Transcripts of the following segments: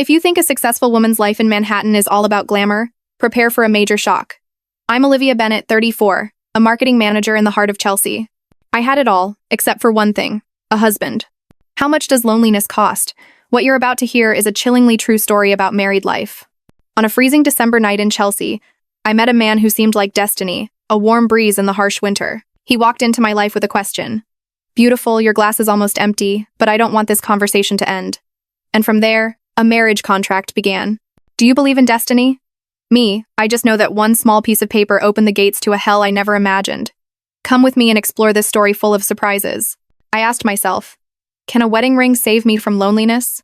If you think a successful woman's life in Manhattan is all about glamour, prepare for a major shock. I'm Olivia Bennett, 34, a marketing manager in the heart of Chelsea. I had it all, except for one thing: a husband. How much does loneliness cost? What you're about to hear is a chillingly true story about married life. On a freezing December night in Chelsea, I met a man who seemed like destiny, a warm breeze in the harsh winter. He walked into my life with a question. "Beautiful, your glass is almost empty, but I don't want this conversation to end." And from there, a marriage contract began. Do you believe in destiny? Me, I just know that one small piece of paper opened the gates to a hell I never imagined. Come with me and explore this story full of surprises. I asked myself, can a wedding ring save me from loneliness?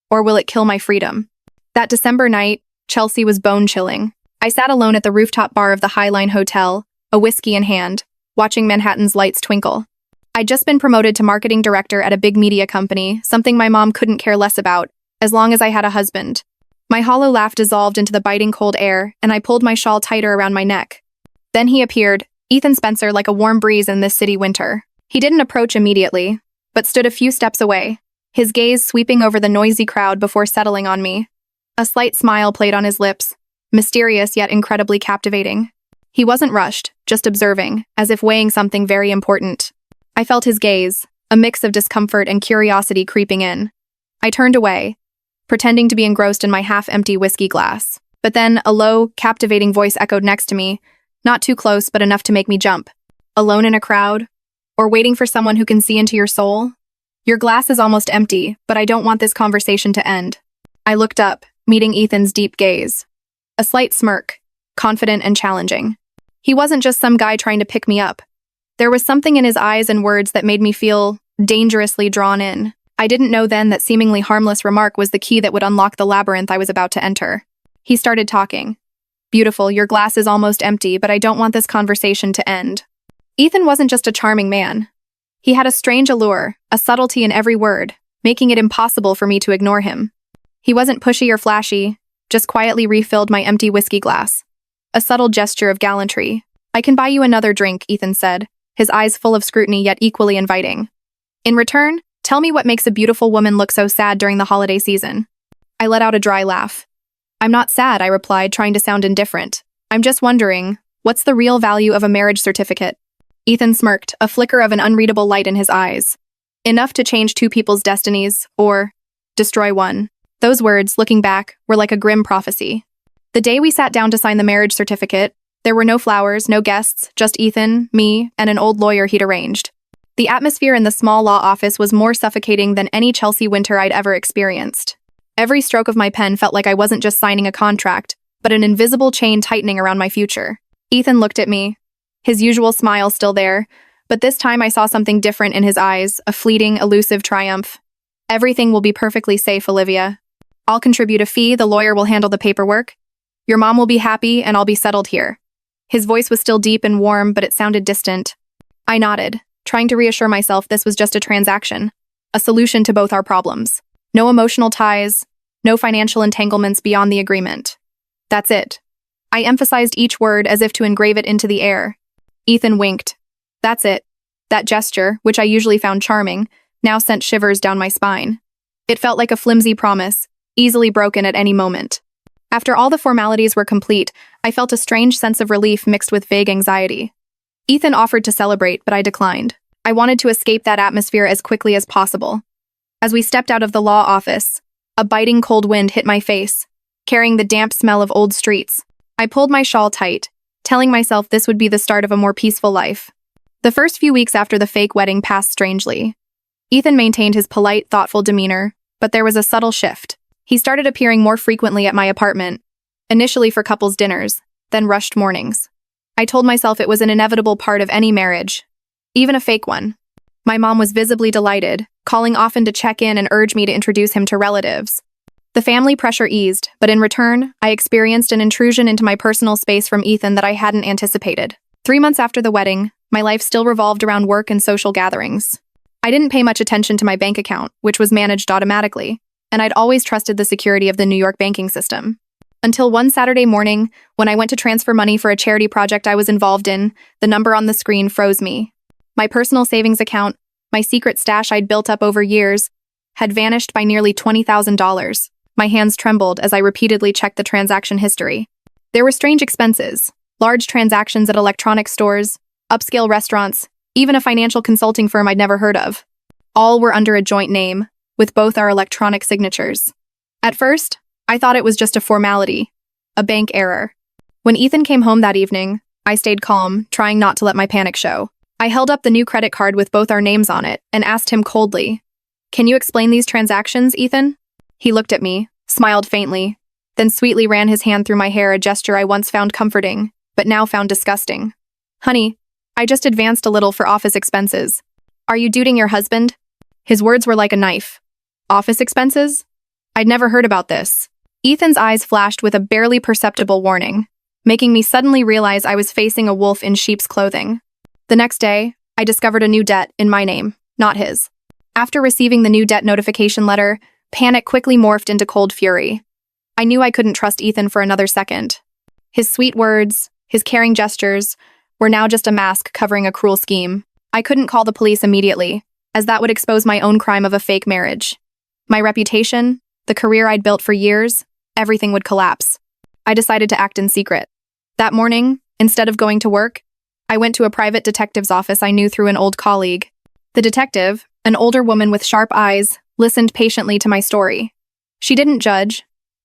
Or will it kill my freedom? That December night, Chelsea was bone-chilling. I sat alone at the rooftop bar of the Highline Hotel, a whiskey in hand, watching Manhattan's lights twinkle. I'd just been promoted to marketing director at a big media company, something my mom couldn't care less about, as long as I had a husband. My hollow laugh dissolved into the biting cold air, and I pulled my shawl tighter around my neck. Then he appeared, Ethan Spencer, like a warm breeze in this city winter. He didn't approach immediately, but stood a few steps away, his gaze sweeping over the noisy crowd before settling on me. A slight smile played on his lips, mysterious yet incredibly captivating. He wasn't rushed, just observing, as if weighing something very important. I felt his gaze, a mix of discomfort and curiosity creeping in. I turned away, pretending to be engrossed in my half-empty whiskey glass. But then a low, captivating voice echoed next to me, not too close but enough to make me jump. Alone in a crowd? Or waiting for someone who can see into your soul? Your glass is almost empty, but I don't want this conversation to end. I looked up, meeting Ethan's deep gaze. A slight smirk, confident and challenging. He wasn't just some guy trying to pick me up. There was something in his eyes and words that made me feel dangerously drawn in. I didn't know then that seemingly harmless remark was the key that would unlock the labyrinth I was about to enter. He started talking. "Beautiful, your glass is almost empty, but I don't want this conversation to end." Ethan wasn't just a charming man. He had a strange allure, a subtlety in every word, making it impossible for me to ignore him. He wasn't pushy or flashy, just quietly refilled my empty whiskey glass. A subtle gesture of gallantry. "I can buy you another drink," Ethan said, his eyes full of scrutiny yet equally inviting. "In return, tell me what makes a beautiful woman look so sad during the holiday season." I let out a dry laugh. "I'm not sad," I replied, trying to sound indifferent. "I'm just wondering, what's the real value of a marriage certificate?" Ethan smirked, a flicker of an unreadable light in his eyes. "Enough to change two people's destinies, or destroy one." Those words, looking back, were like a grim prophecy. The day we sat down to sign the marriage certificate, there were no flowers, no guests, just Ethan, me, and an old lawyer he'd arranged. The atmosphere in the small law office was more suffocating than any Chelsea winter I'd ever experienced. Every stroke of my pen felt like I wasn't just signing a contract, but an invisible chain tightening around my future. Ethan looked at me, his usual smile still there, but this time I saw something different in his eyes, a fleeting, elusive triumph. "Everything will be perfectly safe, Olivia. I'll contribute a fee, the lawyer will handle the paperwork. Your mom will be happy, and I'll be settled here." His voice was still deep and warm, but it sounded distant. I nodded, trying to reassure myself this was just a transaction, a solution to both our problems. No emotional ties, no financial entanglements beyond the agreement. That's it. I emphasized each word as if to engrave it into the air. Ethan winked. That's it. That gesture, which I usually found charming, now sent shivers down my spine. It felt like a flimsy promise, easily broken at any moment. After all the formalities were complete, I felt a strange sense of relief mixed with vague anxiety. Ethan offered to celebrate, but I declined. I wanted to escape that atmosphere as quickly as possible. As we stepped out of the law office, a biting cold wind hit my face, carrying the damp smell of old streets. I pulled my shawl tight, telling myself this would be the start of a more peaceful life. The first few weeks after the fake wedding passed strangely. Ethan maintained his polite, thoughtful demeanor, but there was a subtle shift. He started appearing more frequently at my apartment, initially for couples' dinners, then rushed mornings. I told myself it was an inevitable part of any marriage, even a fake one. My mom was visibly delighted, calling often to check in and urge me to introduce him to relatives. The family pressure eased, but in return, I experienced an intrusion into my personal space from Ethan that I hadn't anticipated. 3 months after the wedding, my life still revolved around work and social gatherings. I didn't pay much attention to my bank account, which was managed automatically, and I'd always trusted the security of the New York banking system. Until one Saturday morning, when I went to transfer money for a charity project I was involved in, the number on the screen froze me. My personal savings account, my secret stash I'd built up over years, had vanished by nearly $20,000. My hands trembled as I repeatedly checked the transaction history. There were strange expenses, large transactions at electronics stores, upscale restaurants, even a financial consulting firm I'd never heard of. All were under a joint name, with both our electronic signatures. At first, I thought it was just a formality, a bank error. When Ethan came home that evening, I stayed calm, trying not to let my panic show. I held up the new credit card with both our names on it and asked him coldly, "Can you explain these transactions, Ethan?" He looked at me, smiled faintly, then sweetly ran his hand through my hair, a gesture I once found comforting, but now found disgusting. "Honey, I just advanced a little for office expenses. Are you duding your husband?" His words were like a knife. Office expenses? I'd never heard about this. Ethan's eyes flashed with a barely perceptible warning, making me suddenly realize I was facing a wolf in sheep's clothing. The next day, I discovered a new debt in my name, not his. After receiving the new debt notification letter, panic quickly morphed into cold fury. I knew I couldn't trust Ethan for another second. His sweet words, his caring gestures, were now just a mask covering a cruel scheme. I couldn't call the police immediately, as that would expose my own crime of a fake marriage. My reputation, the career I'd built for years, everything would collapse. I decided to act in secret. That morning, instead of going to work, I went to a private detective's office I knew through an old colleague. The detective, an older woman with sharp eyes, listened patiently to my story. She didn't judge,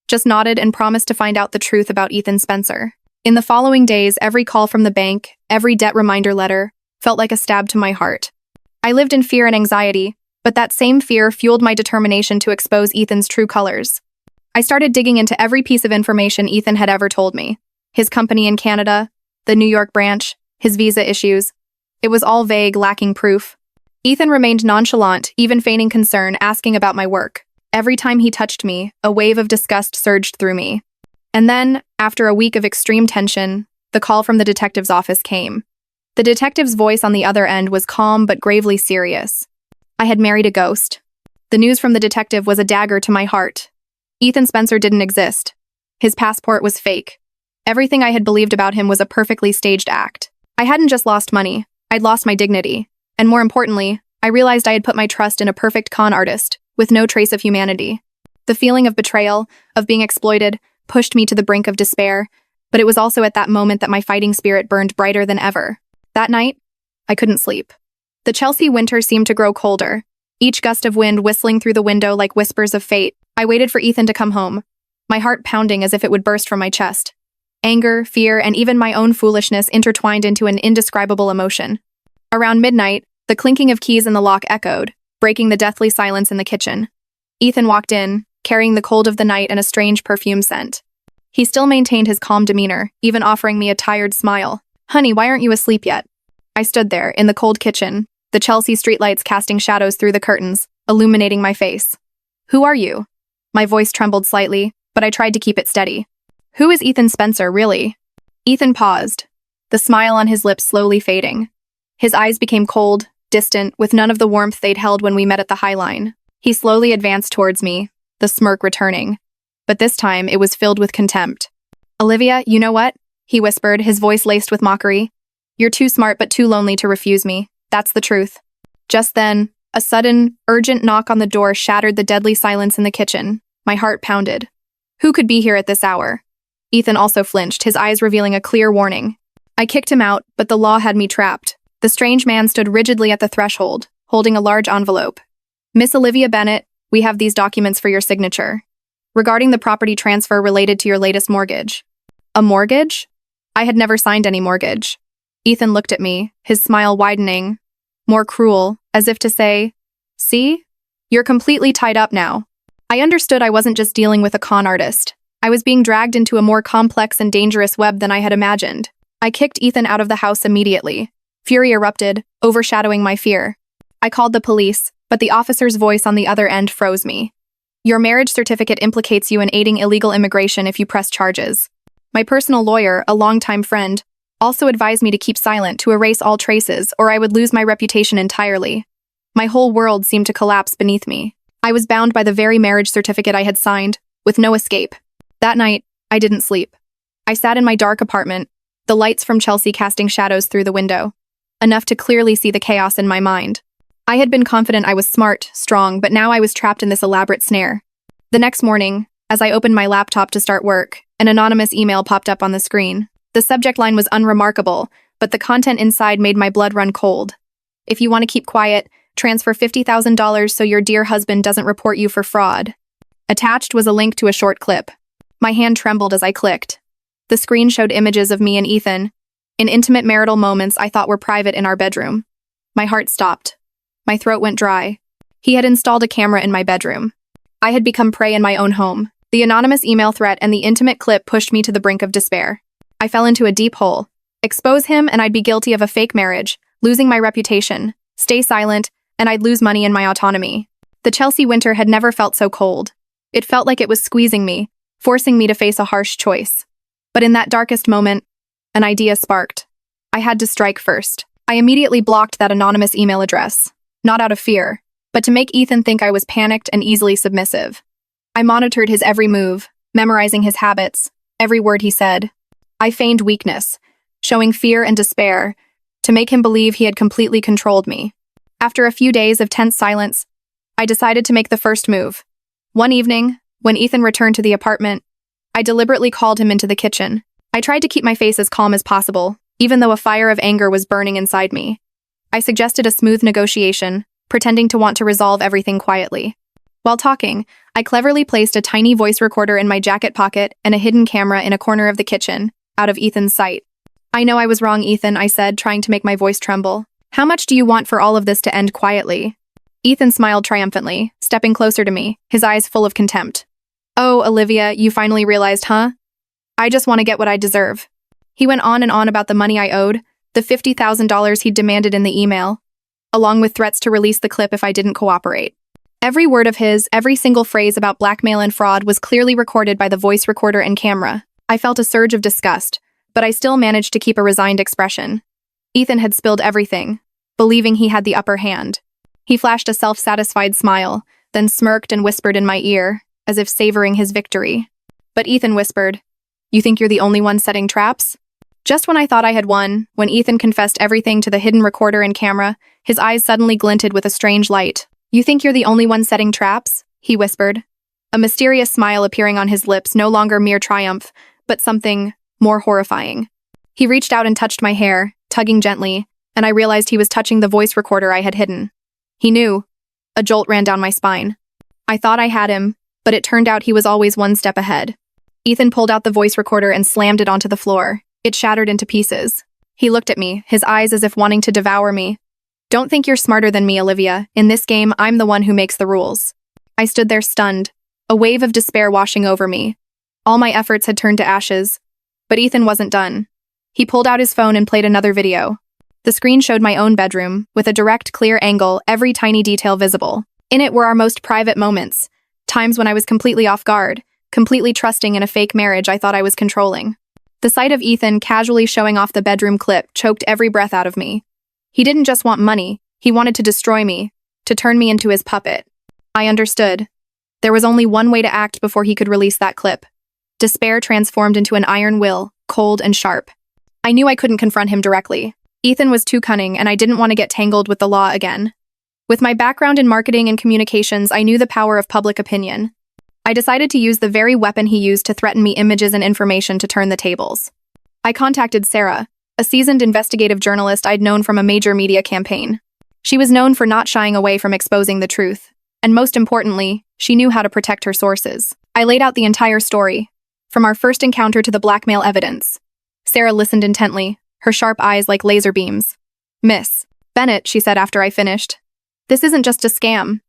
just nodded and promised to find out the truth about Ethan Spencer. In the following days, every call from the bank, every debt reminder letter, felt like a stab to my heart. I lived in fear and anxiety, but that same fear fueled my determination to expose Ethan's true colors. I started digging into every piece of information Ethan had ever told me. His company in Canada, the New York branch, his visa issues. It was all vague, lacking proof. Ethan remained nonchalant, even feigning concern, asking about my work. Every time he touched me, a wave of disgust surged through me. And then, after a week of extreme tension, the call from the detective's office came. The detective's voice on the other end was calm but gravely serious. I had married a ghost. The news from the detective was a dagger to my heart. Ethan Spencer didn't exist. His passport was fake. Everything I had believed about him was a perfectly staged act. I hadn't just lost money, I'd lost my dignity. And more importantly, I realized I had put my trust in a perfect con artist, with no trace of humanity. The feeling of betrayal, of being exploited, pushed me to the brink of despair, but it was also at that moment that my fighting spirit burned brighter than ever. That night, I couldn't sleep. The Chelsea winter seemed to grow colder, each gust of wind whistling through the window like whispers of fate. I waited for Ethan to come home, my heart pounding as if it would burst from my chest. Anger, fear, and even my own foolishness intertwined into an indescribable emotion. Around midnight, the clinking of keys in the lock echoed, breaking the deathly silence in the kitchen. Ethan walked in, carrying the cold of the night and a strange perfume scent. He still maintained his calm demeanor, even offering me a tired smile. "Honey, why aren't you asleep yet?" I stood there, in the cold kitchen, the Chelsea streetlights casting shadows through the curtains, illuminating my face. "Who are you?" My voice trembled slightly, but I tried to keep it steady. "Who is Ethan Spencer, really?" Ethan paused, the smile on his lips slowly fading. His eyes became cold, distant, with none of the warmth they'd held when we met at the High Line. He slowly advanced towards me, the smirk returning. But this time, it was filled with contempt. "Olivia, you know what?" he whispered, his voice laced with mockery. "You're too smart but too lonely to refuse me. That's the truth." Just then, a sudden, urgent knock on the door shattered the deadly silence in the kitchen. My heart pounded. Who could be here at this hour? Ethan also flinched, his eyes revealing a clear warning. I kicked him out, but the law had me trapped. The strange man stood rigidly at the threshold, holding a large envelope. "Miss Olivia Bennett, we have these documents for your signature. Regarding the property transfer related to your latest mortgage." "A mortgage?" I had never signed any mortgage. Ethan looked at me, his smile widening, more cruel, as if to say, "See? You're completely tied up now." I understood I wasn't just dealing with a con artist. I was being dragged into a more complex and dangerous web than I had imagined. I kicked Ethan out of the house immediately. Fury erupted, overshadowing my fear. I called the police, but the officer's voice on the other end froze me. "Your marriage certificate implicates you in aiding illegal immigration if you press charges." My personal lawyer, a longtime friend, also advised me to keep silent, to erase all traces, or I would lose my reputation entirely. My whole world seemed to collapse beneath me. I was bound by the very marriage certificate I had signed, with no escape. That night, I didn't sleep. I sat in my dark apartment, the lights from Chelsea casting shadows through the window, enough to clearly see the chaos in my mind. I had been confident I was smart, strong, but now I was trapped in this elaborate snare. The next morning, As I opened my laptop to start work, an anonymous email popped up on the screen. The subject line was unremarkable, but the content inside made my blood run cold. If you want to keep quiet, transfer $50,000 so your dear husband doesn't report you for fraud. Attached was a link to a short clip. My hand trembled as I clicked. The screen showed images of me and Ethan, in intimate marital moments I thought were private in our bedroom. My heart stopped. My throat went dry. He had installed a camera in my bedroom. I had become prey in my own home. The anonymous email threat and the intimate clip pushed me to the brink of despair. I fell into a deep hole. Expose him and I'd be guilty of a fake marriage, losing my reputation. Stay silent, and I'd lose money and my autonomy. The Chelsea winter had never felt so cold. It felt like it was squeezing me, forcing me to face a harsh choice. But in that darkest moment, an idea sparked. I had to strike first. I immediately blocked that anonymous email address, not out of fear, but to make Ethan think I was panicked and easily submissive. I monitored his every move, memorizing his habits, every word he said. I feigned weakness, showing fear and despair, to make him believe he had completely controlled me. After a few days of tense silence, I decided to make the first move. One evening, when Ethan returned to the apartment, I deliberately called him into the kitchen. I tried to keep my face as calm as possible, even though a fire of anger was burning inside me. I suggested a smooth negotiation, pretending to want to resolve everything quietly. While talking, I cleverly placed a tiny voice recorder in my jacket pocket and a hidden camera in a corner of the kitchen, out of Ethan's sight. "I know I was wrong, Ethan," I said, trying to make my voice tremble. "How much do you want for all of this to end quietly?" Ethan smiled triumphantly, stepping closer to me, his eyes full of contempt. "Oh, Olivia, you finally realized, huh? I just want to get what I deserve." He went on and on about the money I owed, the $50,000 he'd demanded in the email, along with threats to release the clip if I didn't cooperate. Every word of his, every single phrase about blackmail and fraud was clearly recorded by the voice recorder and camera. I felt a surge of disgust, but I still managed to keep a resigned expression. Ethan had spilled everything, believing he had the upper hand. He flashed a self-satisfied smile, then smirked and whispered in my ear, as if savoring his victory. But Ethan whispered, "You think you're the only one setting traps?" Just when I thought I had won, when Ethan confessed everything to the hidden recorder and camera, his eyes suddenly glinted with a strange light. "You think you're the only one setting traps?" he whispered. A mysterious smile appearing on his lips, no longer mere triumph, but something more horrifying. He reached out and touched my hair, tugging gently, and I realized he was touching the voice recorder I had hidden. He knew. A jolt ran down my spine. I thought I had him, but it turned out he was always one step ahead. Ethan pulled out the voice recorder and slammed it onto the floor. It shattered into pieces. He looked at me, his eyes as if wanting to devour me. "Don't think you're smarter than me, Olivia. In this game, I'm the one who makes the rules." I stood there stunned, a wave of despair washing over me. All my efforts had turned to ashes. But Ethan wasn't done. He pulled out his phone and played another video. The screen showed my own bedroom, with a direct, clear angle, every tiny detail visible. In it were our most private moments, times when I was completely off guard, completely trusting in a fake marriage I thought I was controlling. The sight of Ethan casually showing off the bedroom clip choked every breath out of me. He didn't just want money, he wanted to destroy me, to turn me into his puppet. I understood. There was only one way to act before he could release that clip. Despair transformed into an iron will, cold and sharp. I knew I couldn't confront him directly. Ethan was too cunning, and I didn't want to get tangled with the law again. With my background in marketing and communications, I knew the power of public opinion. I decided to use the very weapon he used to threaten me, images and information, to turn the tables. I contacted Sarah, a seasoned investigative journalist I'd known from a major media campaign. She was known for not shying away from exposing the truth, and most importantly, she knew how to protect her sources. I laid out the entire story, from our first encounter to the blackmail evidence. Sarah listened intently, her sharp eyes like laser beams. "Miss Bennett," she said after I finished, "this isn't just a scam.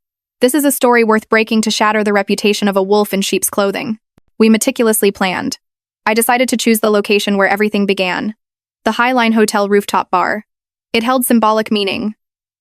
This is a story worth breaking to shatter the reputation of a wolf in sheep's clothing." We meticulously planned. I decided to choose the location where everything began, the Highline Hotel rooftop bar. It held symbolic meaning,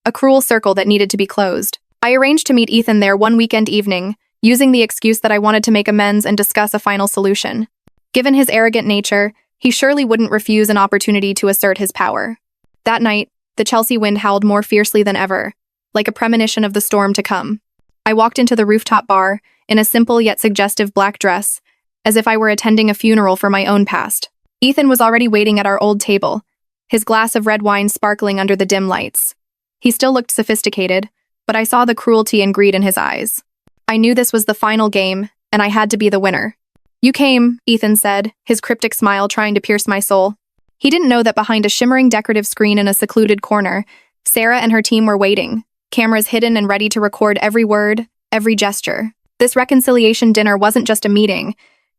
a cruel circle that needed to be closed. I arranged to meet Ethan there one weekend evening, using the excuse that I wanted to make amends and discuss a final solution. Given his arrogant nature, he surely wouldn't refuse an opportunity to assert his power. That night, the Chelsea wind howled more fiercely than ever, like a premonition of the storm to come. I walked into the rooftop bar, in a simple yet suggestive black dress, as if I were attending a funeral for my own past. Ethan was already waiting at our old table, his glass of red wine sparkling under the dim lights. He still looked sophisticated, but I saw the cruelty and greed in his eyes. I knew this was the final game, and I had to be the winner. You came, Ethan said, his cryptic smile trying to pierce my soul. He didn't know that behind a shimmering decorative screen in a secluded corner, Sarah and her team were waiting, cameras hidden and ready to record every word, every gesture. This reconciliation dinner wasn't just a meeting.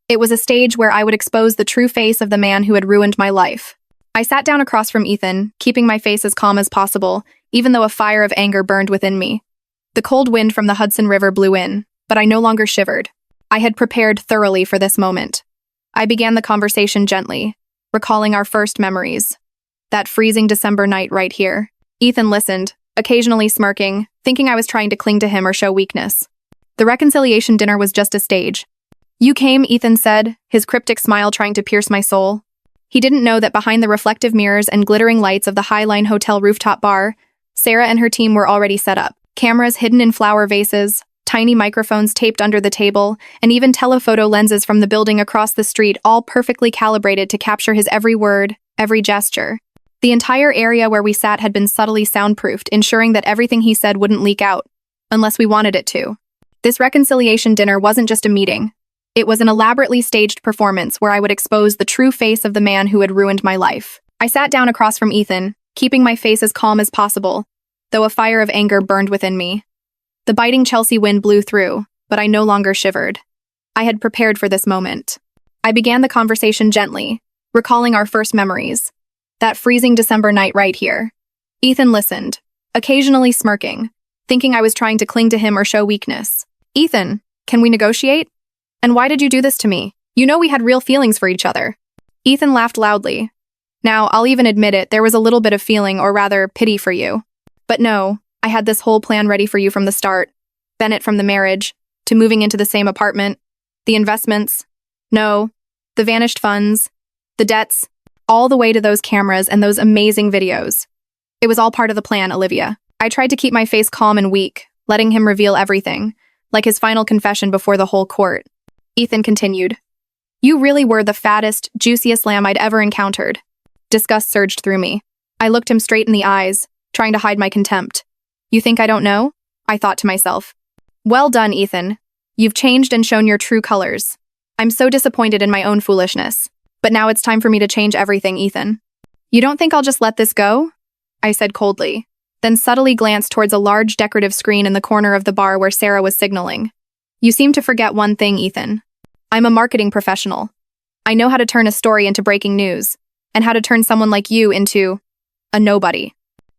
It was a stage where I would expose the true face of the man who had ruined my life. I sat down across from Ethan, keeping my face as calm as possible, even though a fire of anger burned within me. The cold wind from the Hudson River blew in, but I no longer shivered. I had prepared thoroughly for this moment. I began the conversation gently, recalling our first memories. That freezing December night right here. Ethan listened, occasionally smirking, thinking I was trying to cling to him or show weakness. The reconciliation dinner was just a stage. You came, Ethan said, his cryptic smile trying to pierce my soul. He didn't know that behind the reflective mirrors and glittering lights of the Highline Hotel rooftop bar, Sarah and her team were already set up. Cameras hidden in flower vases, tiny microphones taped under the table, and even telephoto lenses from the building across the street, all perfectly calibrated to capture his every word, every gesture. The entire area where we sat had been subtly soundproofed, ensuring that everything he said wouldn't leak out, unless we wanted it to. This reconciliation dinner wasn't just a meeting. It was an elaborately staged performance where I would expose the true face of the man who had ruined my life. I sat down across from Ethan, keeping my face as calm as possible, though a fire of anger burned within me. The biting Chelsea wind blew through, but I no longer shivered. I had prepared for this moment. I began the conversation gently, recalling our first memories. That freezing December night right here. Ethan listened, occasionally smirking, thinking I was trying to cling to him or show weakness. Ethan, can we negotiate? And why did you do this to me? You know we had real feelings for each other. Ethan laughed loudly. Now, I'll even admit it, there was a little bit of feeling, or rather, pity for you. But no, I had this whole plan ready for you from the start. Bennett from the marriage, to moving into the same apartment, the investments, no, the vanished funds, the debts, all the way to those cameras and those amazing videos. It was all part of the plan, Olivia. I tried to keep my face calm and weak, letting him reveal everything, like his final confession before the whole court. Ethan continued. You really were the fattest, juiciest lamb I'd ever encountered. Disgust surged through me. I looked him straight in the eyes, trying to hide my contempt. You think I don't know? I thought to myself. Well done, Ethan. You've changed and shown your true colors. I'm so disappointed in my own foolishness. But now it's time for me to change everything, Ethan. You don't think I'll just let this go? I said coldly, then subtly glanced towards a large decorative screen in the corner of the bar where Sarah was signaling. You seem to forget one thing, Ethan. I'm a marketing professional. I know how to turn a story into breaking news, and how to turn someone like you into a nobody.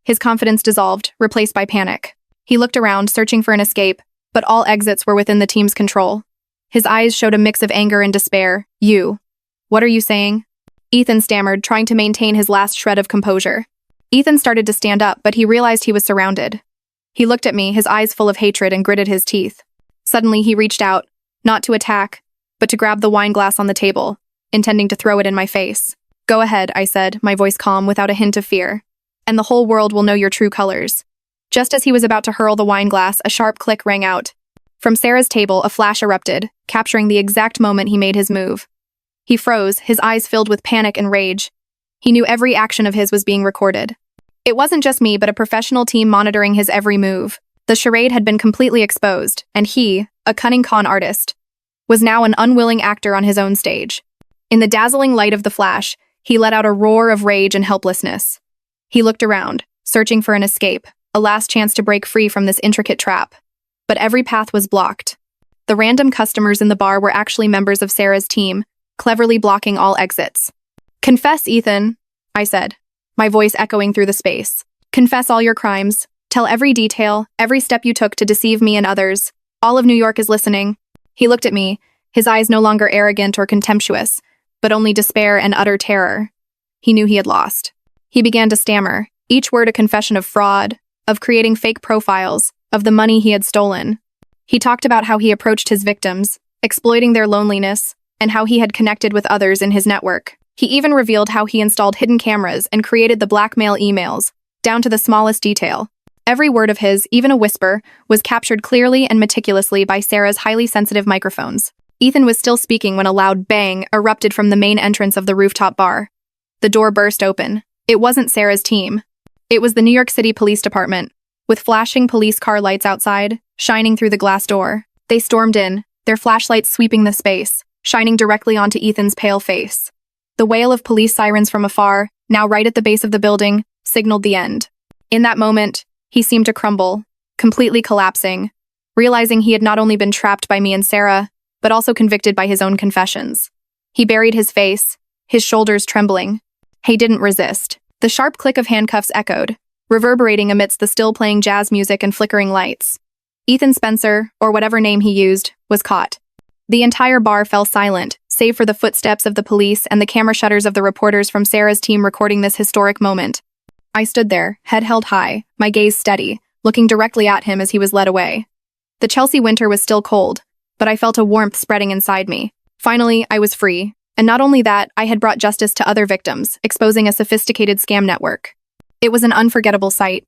His confidence dissolved, replaced by panic. He looked around, searching for an escape, but all exits were within the team's control. His eyes showed a mix of anger and despair. You. What are you saying? Ethan stammered, trying to maintain his last shred of composure. Ethan started to stand up, but he realized he was surrounded. He looked at me, his eyes full of hatred, and gritted his teeth. Suddenly, he reached out, not to attack, but to grab the wine glass on the table, intending to throw it in my face. Go ahead, I said, my voice calm without a hint of fear. And the whole world will know your true colors. Just as he was about to hurl the wine glass, a sharp click rang out. From Sarah's table, a flash erupted, capturing the exact moment he made his move. He froze, his eyes filled with panic and rage. He knew every action of his was being recorded. It wasn't just me, but a professional team monitoring his every move. The charade had been completely exposed, and he, a cunning con artist, was now an unwilling actor on his own stage. In the dazzling light of the flash, he let out a roar of rage and helplessness. He looked around, searching for an escape, a last chance to break free from this intricate trap. But every path was blocked. The random customers in the bar were actually members of Sarah's team, cleverly blocking all exits. Confess, Ethan, I said, my voice echoing through the space. Confess all your crimes. Tell every detail, every step you took to deceive me and others. All of New York is listening. He looked at me, his eyes no longer arrogant or contemptuous, but only despair and utter terror. He knew he had lost. He began to stammer, each word a confession of fraud, of creating fake profiles, of the money he had stolen. He talked about how he approached his victims, exploiting their loneliness, and how he had connected with others in his network. He even revealed how he installed hidden cameras and created the blackmail emails, down to the smallest detail. Every word of his, even a whisper, was captured clearly and meticulously by Sarah's highly sensitive microphones. Ethan was still speaking when a loud bang erupted from the main entrance of the rooftop bar. The door burst open. It wasn't Sarah's team. It was the New York City Police Department, with flashing police car lights outside, shining through the glass door. They stormed in, their flashlights sweeping the space, shining directly onto Ethan's pale face. The wail of police sirens from afar, now right at the base of the building, signaled the end. In that moment, he seemed to crumble, completely collapsing, realizing he had not only been trapped by me and Sarah, but also convicted by his own confessions. He buried his face, his shoulders trembling. He didn't resist. The sharp click of handcuffs echoed, reverberating amidst the still-playing jazz music and flickering lights. Ethan Spencer, or whatever name he used, was caught. The entire bar fell silent, save for the footsteps of the police and the camera shutters of the reporters from Sarah's team recording this historic moment. I stood there, head held high, my gaze steady, looking directly at him as he was led away. The Chelsea winter was still cold, but I felt a warmth spreading inside me. Finally, I was free. And not only that, I had brought justice to other victims, exposing a sophisticated scam network. It was an unforgettable sight.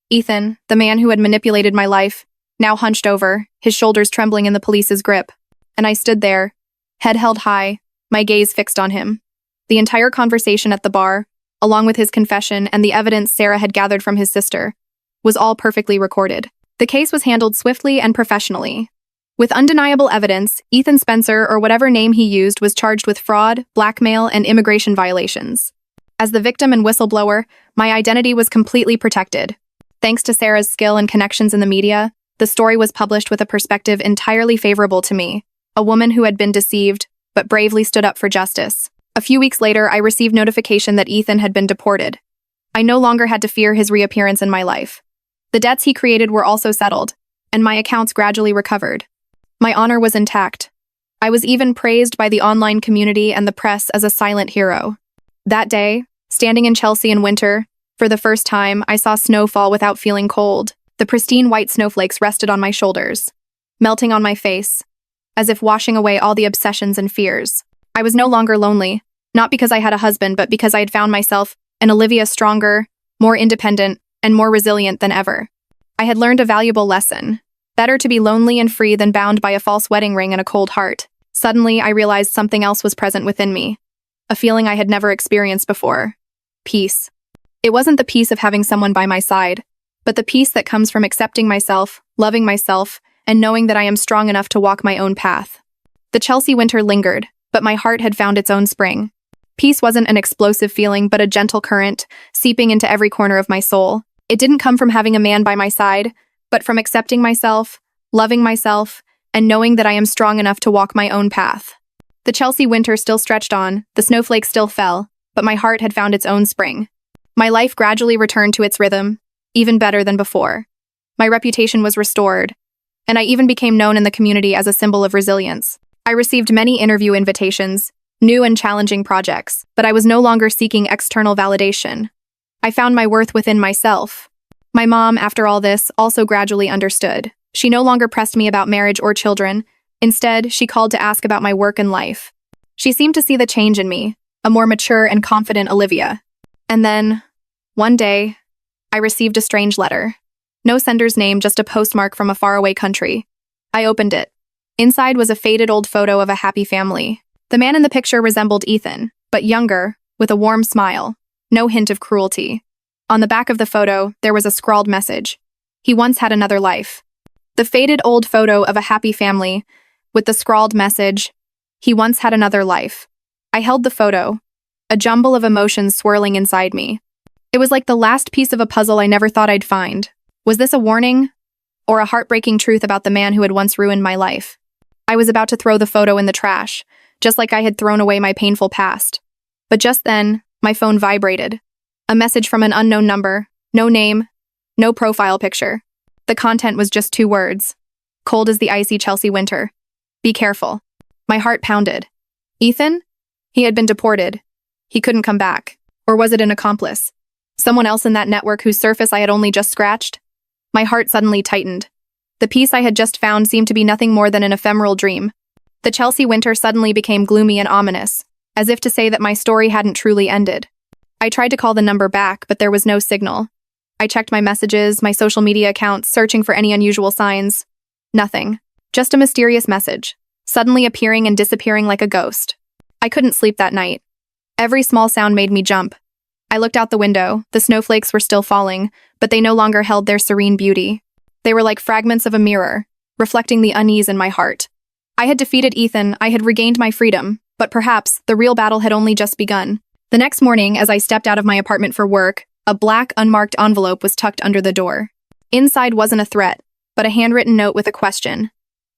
Ethan, the man who had manipulated my life, now hunched over, his shoulders trembling in the police's grip. And I stood there, head held high, my gaze fixed on him. The entire conversation at the bar, along with his confession and the evidence Sarah had gathered from his sister, was all perfectly recorded. The case was handled swiftly and professionally. With undeniable evidence, Ethan Spencer, or whatever name he used, was charged with fraud, blackmail, and immigration violations. As the victim and whistleblower, my identity was completely protected. Thanks to Sarah's skill and connections in the media, the story was published with a perspective entirely favorable to me, a woman who had been deceived, but bravely stood up for justice. A few weeks later, I received notification that Ethan had been deported. I no longer had to fear his reappearance in my life. The debts he created were also settled, and my accounts gradually recovered. My honor was intact. I was even praised by the online community and the press as a silent hero. That day, standing in Chelsea in winter, for the first time, I saw snow fall without feeling cold. The pristine white snowflakes rested on my shoulders, melting on my face, as if washing away all the obsessions and fears. I was no longer lonely, not because I had a husband, but because I had found myself an Olivia stronger, more independent, and more resilient than ever. I had learned a valuable lesson. Better to be lonely and free than bound by a false wedding ring and a cold heart. Suddenly, I realized something else was present within me. A feeling I had never experienced before. Peace. It wasn't the peace of having someone by my side, but the peace that comes from accepting myself, loving myself, and knowing that I am strong enough to walk my own path. The Chelsea winter lingered, but my heart had found its own spring. Peace wasn't an explosive feeling, but a gentle current, seeping into every corner of my soul. It didn't come from having a man by my side, but from accepting myself, loving myself, and knowing that I am strong enough to walk my own path. The Chelsea winter still stretched on, the snowflakes still fell, but my heart had found its own spring. My life gradually returned to its rhythm, even better than before. My reputation was restored, and I even became known in the community as a symbol of resilience. I received many interview invitations, new and challenging projects, but I was no longer seeking external validation. I found my worth within myself. My mom, after all this, also gradually understood. She no longer pressed me about marriage or children. Instead, she called to ask about my work and life. She seemed to see the change in me, a more mature and confident Olivia. And then, one day, I received a strange letter. No sender's name, just a postmark from a faraway country. I opened it. Inside was a faded old photo of a happy family. The man in the picture resembled Ethan, but younger, with a warm smile. No hint of cruelty. On the back of the photo, there was a scrawled message. He once had another life. The faded old photo of a happy family, with the scrawled message, he once had another life. I held the photo, a jumble of emotions swirling inside me. It was like the last piece of a puzzle I never thought I'd find. Was this a warning? Or a heartbreaking truth about the man who had once ruined my life? I was about to throw the photo in the trash, just like I had thrown away my painful past. But just then, my phone vibrated. A message from an unknown number, no name, no profile picture. The content was just 2 words. Cold as the icy Chelsea winter. Be careful. My heart pounded. Ethan? He had been deported. He couldn't come back. Or was it an accomplice? Someone else in that network whose surface I had only just scratched? My heart suddenly tightened. The peace I had just found seemed to be nothing more than an ephemeral dream. The Chelsea winter suddenly became gloomy and ominous, as if to say that my story hadn't truly ended. I tried to call the number back, but there was no signal. I checked my messages, my social media accounts, searching for any unusual signs. Nothing. Just a mysterious message, suddenly appearing and disappearing like a ghost. I couldn't sleep that night. Every small sound made me jump. I looked out the window. The snowflakes were still falling, but they no longer held their serene beauty. They were like fragments of a mirror, reflecting the unease in my heart. I had defeated Ethan, I had regained my freedom, but perhaps the real battle had only just begun. The next morning, as I stepped out of my apartment for work, a black, unmarked envelope was tucked under the door. Inside wasn't a threat, but a handwritten note with a question.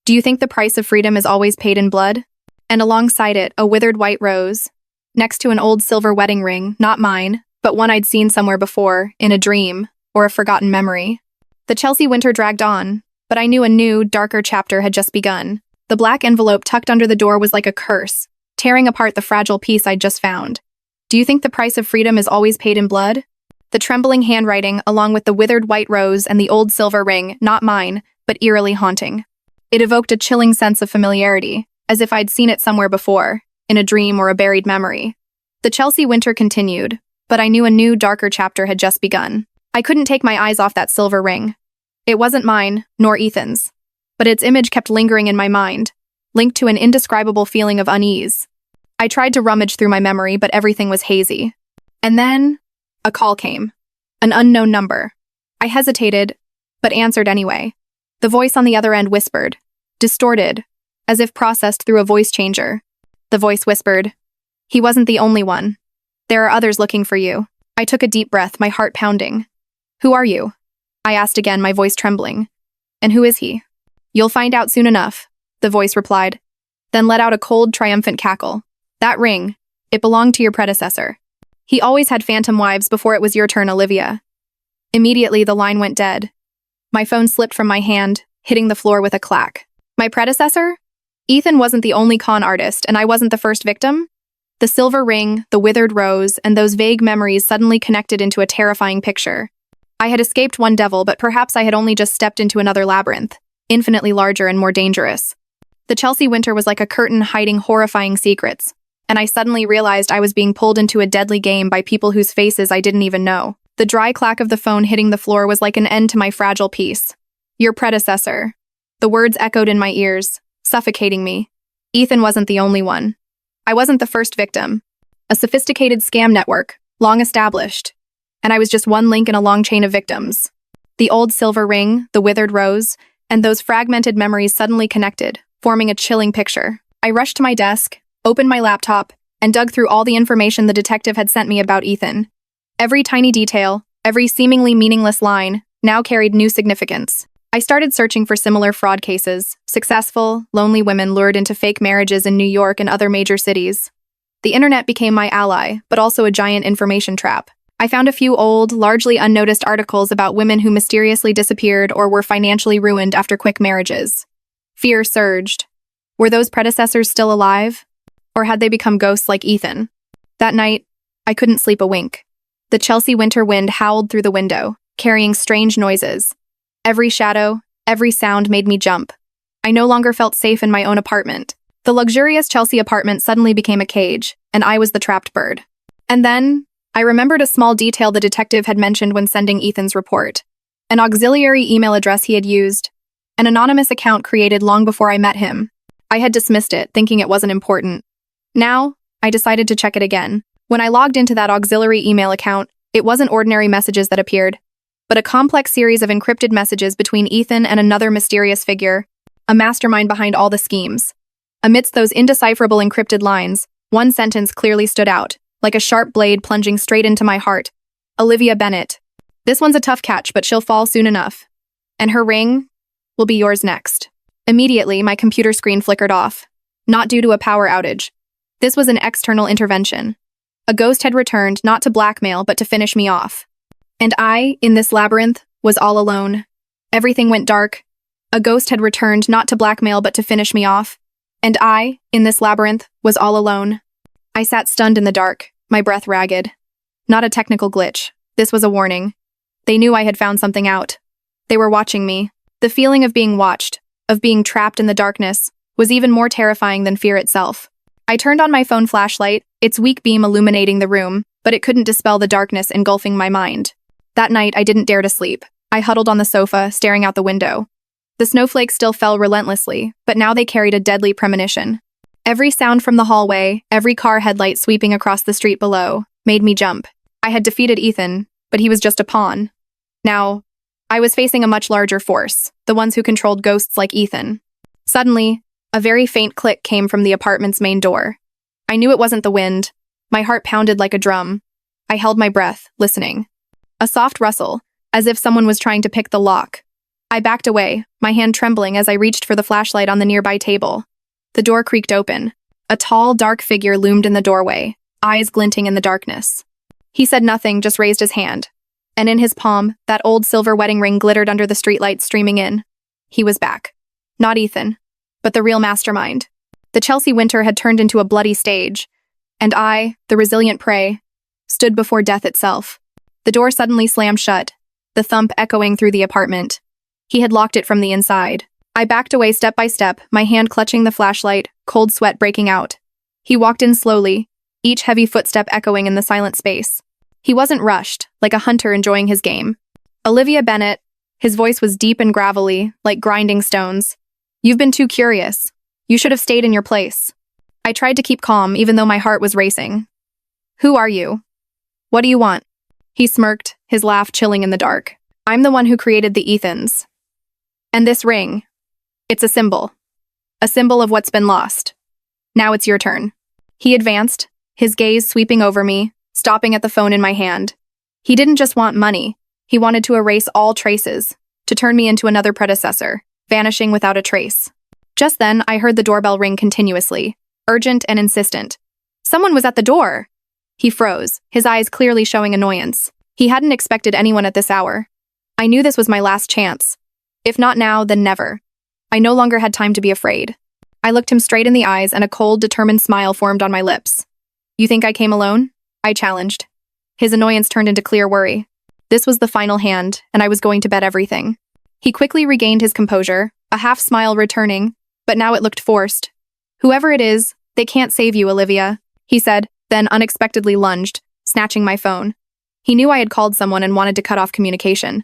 Do you think the price of freedom is always paid in blood? And alongside it, a withered white rose, next to an old silver wedding ring, not mine, but one I'd seen somewhere before, in a dream, or a forgotten memory. The Chelsea winter dragged on, but I knew a new, darker chapter had just begun. The black envelope tucked under the door was like a curse, tearing apart the fragile piece I'd just found. Do you think the price of freedom is always paid in blood? The trembling handwriting, along with the withered white rose and the old silver ring, not mine, but eerily haunting. It evoked a chilling sense of familiarity, as if I'd seen it somewhere before, in a dream or a buried memory. The Chelsea winter continued, but I knew a new, darker chapter had just begun. I couldn't take my eyes off that silver ring. It wasn't mine, nor Ethan's, but its image kept lingering in my mind, linked to an indescribable feeling of unease. I tried to rummage through my memory, but everything was hazy. And then, a call came. An unknown number. I hesitated, but answered anyway. The voice on the other end whispered, distorted, as if processed through a voice changer. The voice whispered, "He wasn't the only one. There are others looking for you." I took a deep breath, my heart pounding. "Who are you?" I asked again, my voice trembling. "And who is he?" "You'll find out soon enough," the voice replied, then let out a cold, triumphant cackle. "That ring, it belonged to your predecessor. He always had phantom wives before it was your turn, Olivia." Immediately, the line went dead. My phone slipped from my hand, hitting the floor with a clack. My predecessor? Ethan wasn't the only con artist, and I wasn't the first victim? The silver ring, the withered rose, and those vague memories suddenly connected into a terrifying picture. I had escaped one devil, but perhaps I had only just stepped into another labyrinth, infinitely larger and more dangerous. The Chelsea winter was like a curtain hiding horrifying secrets, and I suddenly realized I was being pulled into a deadly game by people whose faces I didn't even know. The dry clack of the phone hitting the floor was like an end to my fragile peace. Your predecessor. The words echoed in my ears, suffocating me. Ethan wasn't the only one. I wasn't the first victim. A sophisticated scam network, long established. And I was just one link in a long chain of victims. The old silver ring, the withered rose, and those fragmented memories suddenly connected, forming a chilling picture. I rushed to my desk, opened my laptop, and dug through all the information the detective had sent me about Ethan. Every tiny detail, every seemingly meaningless line, now carried new significance. I started searching for similar fraud cases, successful, lonely women lured into fake marriages in New York and other major cities. The internet became my ally, but also a giant information trap. I found a few old, largely unnoticed articles about women who mysteriously disappeared or were financially ruined after quick marriages. Fear surged. Were those predecessors still alive? Or had they become ghosts like Ethan? That night, I couldn't sleep a wink. The Chelsea winter wind howled through the window, carrying strange noises. Every shadow, every sound made me jump. I no longer felt safe in my own apartment. The luxurious Chelsea apartment suddenly became a cage, and I was the trapped bird. And then, I remembered a small detail the detective had mentioned when sending Ethan's report. An auxiliary email address he had used. An anonymous account created long before I met him. I had dismissed it, thinking it wasn't important. Now, I decided to check it again. When I logged into that auxiliary email account, it wasn't ordinary messages that appeared, but a complex series of encrypted messages between Ethan and another mysterious figure, a mastermind behind all the schemes. Amidst those indecipherable encrypted lines, one sentence clearly stood out, like a sharp blade plunging straight into my heart. Olivia Bennett. This one's a tough catch, but she'll fall soon enough. And her ring will be yours next. Immediately, my computer screen flickered off. Not due to a power outage. This was an external intervention. A ghost had returned not to blackmail, but to finish me off. And I, in this labyrinth, was all alone. Everything went dark. A ghost had returned not to blackmail, but to finish me off. And I, in this labyrinth, was all alone. I sat stunned in the dark, my breath ragged. Not a technical glitch. This was a warning. They knew I had found something out. They were watching me. The feeling of being watched, of being trapped in the darkness, was even more terrifying than fear itself. I turned on my phone flashlight, its weak beam illuminating the room, but it couldn't dispel the darkness engulfing my mind. That night, I didn't dare to sleep. I huddled on the sofa, staring out the window. The snowflakes still fell relentlessly, but now they carried a deadly premonition. Every sound from the hallway, every car headlight sweeping across the street below, made me jump. I had defeated Ethan, but he was just a pawn. Now, I was facing a much larger force, the ones who controlled ghosts like Ethan. Suddenly, A very faint click came from the apartment's main door. I knew it wasn't the wind. My heart pounded like a drum. I held my breath, listening. A soft rustle, as if someone was trying to pick the lock. I backed away, my hand trembling as I reached for the flashlight on the nearby table. The door creaked open. A tall, dark figure loomed in the doorway, eyes glinting in the darkness. He said nothing, just raised his hand. And in his palm, that old silver wedding ring glittered under the streetlights streaming in. He was back. Not Ethan, but the real mastermind. The Chelsea winter had turned into a bloody stage, and I, the resilient prey, stood before death itself. The door suddenly slammed shut, the thump echoing through the apartment. He had locked it from the inside. I backed away step by step, my hand clutching the flashlight, cold sweat breaking out. He walked in slowly, each heavy footstep echoing in the silent space. He wasn't rushed, like a hunter enjoying his game. Olivia Bennett, his voice was deep and gravelly, like grinding stones. You've been too curious. You should have stayed in your place. I tried to keep calm, even though my heart was racing. Who are you? What do you want? He smirked, his laugh chilling in the dark. I'm the one who created the Ethans. And this ring. It's a symbol. A symbol of what's been lost. Now it's your turn. He advanced, his gaze sweeping over me, stopping at the phone in my hand. He didn't just want money. He wanted to erase all traces, to turn me into another predecessor, vanishing without a trace. Just then, I heard the doorbell ring continuously, urgent and insistent. Someone was at the door. He froze, his eyes clearly showing annoyance. He hadn't expected anyone at this hour. I knew this was my last chance. If not now, then never. I no longer had time to be afraid. I looked him straight in the eyes and a cold, determined smile formed on my lips. You think I came alone? I challenged. His annoyance turned into clear worry. This was the final hand, and I was going to bet everything. He quickly regained his composure, a half-smile returning, but now it looked forced. Whoever it is, they can't save you, Olivia, he said, then unexpectedly lunged, snatching my phone. He knew I had called someone and wanted to cut off communication.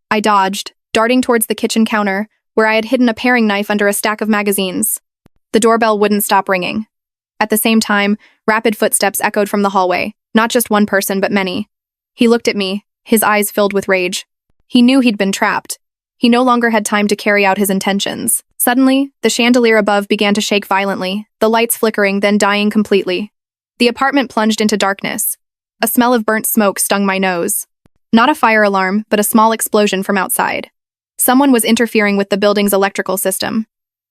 I dodged, darting towards the kitchen counter, where I had hidden a paring knife under a stack of magazines. The doorbell wouldn't stop ringing. At the same time, rapid footsteps echoed from the hallway, not just one person, but many. He looked at me, his eyes filled with rage. He knew he'd been trapped. He no longer had time to carry out his intentions. Suddenly, the chandelier above began to shake violently, the lights flickering, then dying completely. The apartment plunged into darkness. A smell of burnt smoke stung my nose. Not a fire alarm, but a small explosion from outside. Someone was interfering with the building's electrical system.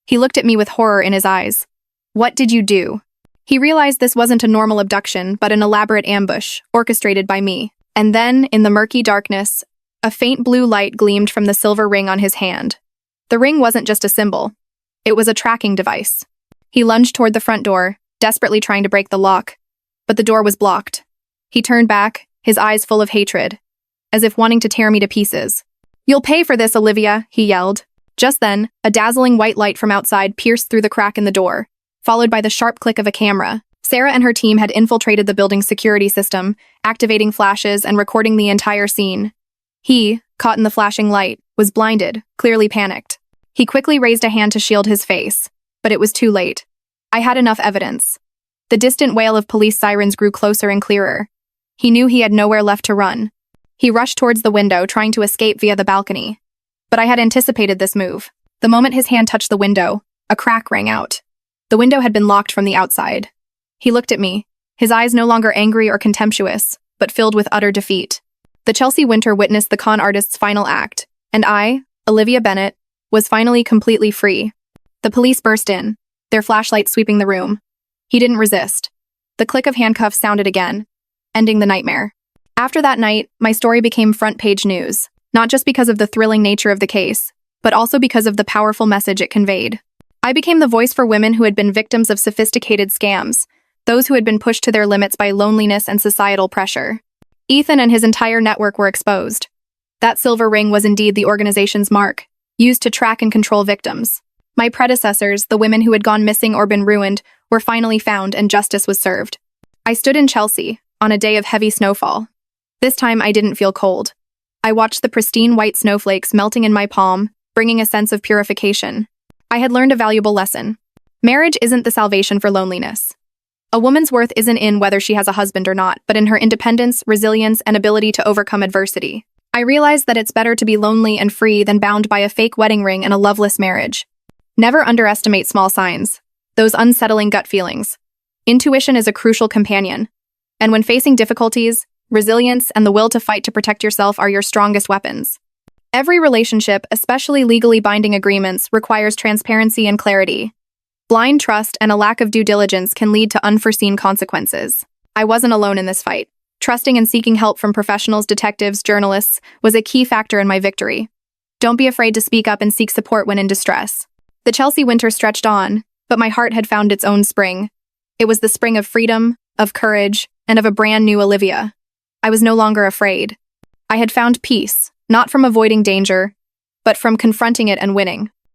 He looked at me with horror in his eyes. What did you do? He realized this wasn't a normal abduction, but an elaborate ambush, orchestrated by me. And then, in the murky darkness, a faint blue light gleamed from the silver ring on his hand. The ring wasn't just a symbol. It was a tracking device. He lunged toward the front door, desperately trying to break the lock. But the door was blocked. He turned back, his eyes full of hatred, as if wanting to tear me to pieces. You'll pay for this, Olivia, he yelled. Just then, a dazzling white light from outside pierced through the crack in the door, followed by the sharp click of a camera. Sarah and her team had infiltrated the building's security system, activating flashes and recording the entire scene. He, caught in the flashing light, was blinded, clearly panicked. He quickly raised a hand to shield his face, but it was too late. I had enough evidence. The distant wail of police sirens grew closer and clearer. He knew he had nowhere left to run. He rushed towards the window, trying to escape via the balcony. But I had anticipated this move. The moment his hand touched the window, a crack rang out. The window had been locked from the outside. He looked at me, his eyes no longer angry or contemptuous, but filled with utter defeat. The Chelsea winter witnessed the con artist's final act, and I, Olivia Bennett, was finally completely free. The police burst in, their flashlights sweeping the room. He didn't resist. The click of handcuffs sounded again, ending the nightmare. After that night, my story became front-page news, not just because of the thrilling nature of the case, but also because of the powerful message it conveyed. I became the voice for women who had been victims of sophisticated scams, those who had been pushed to their limits by loneliness and societal pressure. Ethan and his entire network were exposed. That silver ring was indeed the organization's mark, used to track and control victims. My predecessors, the women who had gone missing or been ruined, were finally found and justice was served. I stood in Chelsea, on a day of heavy snowfall. This time I didn't feel cold. I watched the pristine white snowflakes melting in my palm, bringing a sense of purification. I had learned a valuable lesson. Marriage isn't the salvation for loneliness. A woman's worth isn't in whether she has a husband or not, but in her independence, resilience, and ability to overcome adversity. I realized that it's better to be lonely and free than bound by a fake wedding ring and a loveless marriage. Never underestimate small signs, those unsettling gut feelings. Intuition is a crucial companion. And when facing difficulties, resilience and the will to fight to protect yourself are your strongest weapons. Every relationship, especially legally binding agreements, requires transparency and clarity. Blind trust and a lack of due diligence can lead to unforeseen consequences. I wasn't alone in this fight. Trusting and seeking help from professionals, detectives, journalists was a key factor in my victory. Don't be afraid to speak up and seek support when in distress. The Chelsea winter stretched on, but my heart had found its own spring. It was the spring of freedom, of courage, and of a brand new Olivia. I was no longer afraid. I had found peace, not from avoiding danger, but from confronting it and winning.